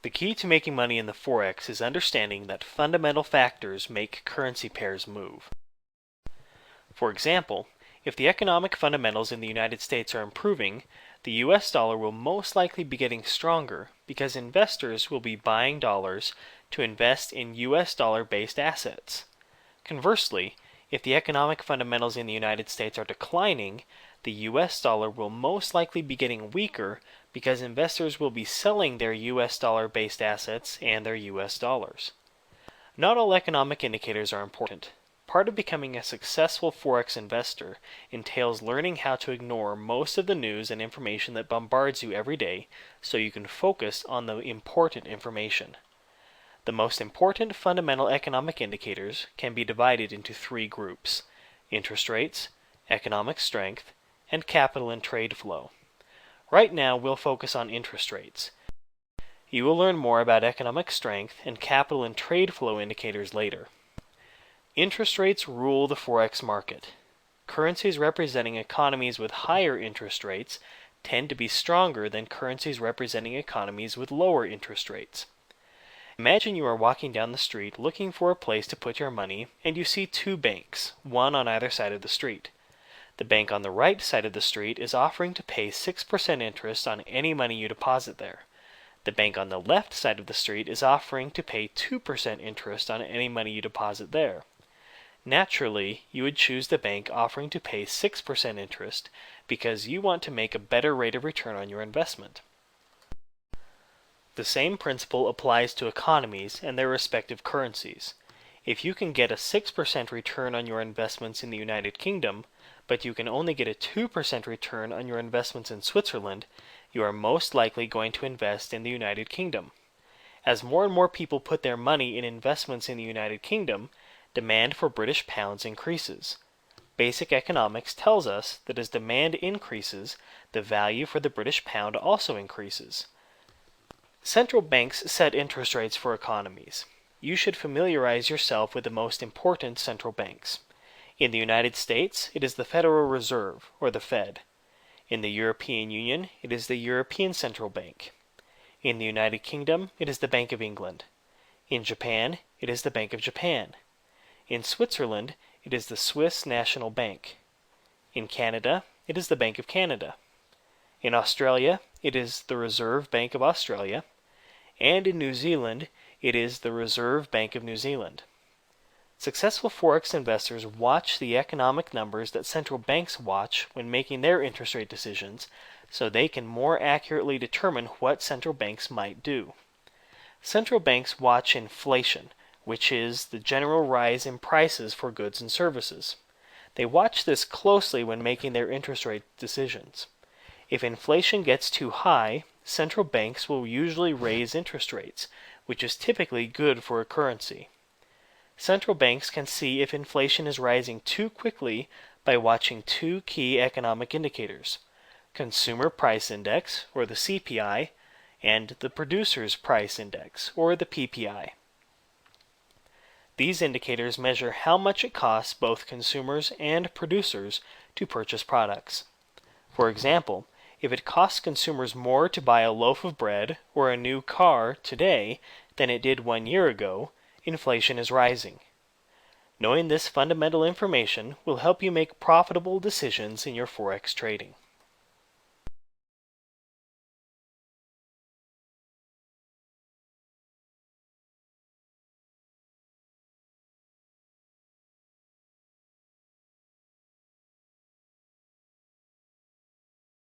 The key to making money in the Forex is understanding that fundamental factors make currency pairs move. For example, if the economic fundamentals in the United States are improving, the US dollar will most likely be getting stronger because investors will be buying dollars to invest in US dollar-based assets. Conversely, if the economic fundamentals in the United States are declining, the US dollar will most likely be getting weaker because investors will be selling their US dollar-based assets and their US dollars. Not all economic indicators are important. Part of becoming a successful Forex investor entails learning how to ignore most of the news and information that bombards you every day so you can focus on the important information. The most important fundamental economic indicators can be divided into three groups: interest rates, economic strength, and capital and trade flow. Right now, we'll focus on interest rates. You will learn more about economic strength and capital and trade flow indicators later. Interest rates rule the Forex market. Currencies representing economies with higher interest rates tend to be stronger than currencies representing economies with lower interest rates. Imagine you are walking down the street looking for a place to put your money and you see two banks, one on either side of the street. The bank on the right side of the street is offering to pay 6% interest on any money you deposit there. The bank on the left side of the street is offering to pay 2% interest on any money you deposit there. Naturally, you would choose the bank offering to pay 6% interest because you want to make a better rate of return on your investment. The same principle applies to economies and their respective currencies. If you can get a 6% return on your investments in the United Kingdom, but you can only get a 2% return on your investments in Switzerland, you are most likely going to invest in the United Kingdom. As more and more people put their money in investments in the United Kingdom, demand for British pounds increases. Basic economics tells us that as demand increases, the value for the British pound also increases. Central banks set interest rates for economies. You should familiarize yourself with the most important central banks. In the United States, it is the Federal Reserve, or the Fed. In the European Union, it is the European Central Bank. In the United Kingdom, it is the Bank of England. In Japan, it is the Bank of Japan. In Switzerland, it is the Swiss National Bank. In Canada, it is the Bank of Canada. In Australia, it is the Reserve Bank of Australia. And in New Zealand, it is the Reserve Bank of New Zealand. Successful Forex investors watch the economic numbers that central banks watch when making their interest rate decisions, so they can more accurately determine what central banks might do. Central banks watch inflation, which is the general rise in prices for goods and services. They watch this closely when making their interest rate decisions. If inflation gets too high, central banks will usually raise interest rates, which is typically good for a currency. Central banks can see if inflation is rising too quickly by watching two key economic indicators: Consumer Price Index, or the CPI, and the Producers Price Index, or the PPI. These indicators measure how much it costs both consumers and producers to purchase products. For example, if it costs consumers more to buy a loaf of bread or a new car today than it did 1 year ago, inflation is rising. Knowing this fundamental information will help you make profitable decisions in your Forex trading.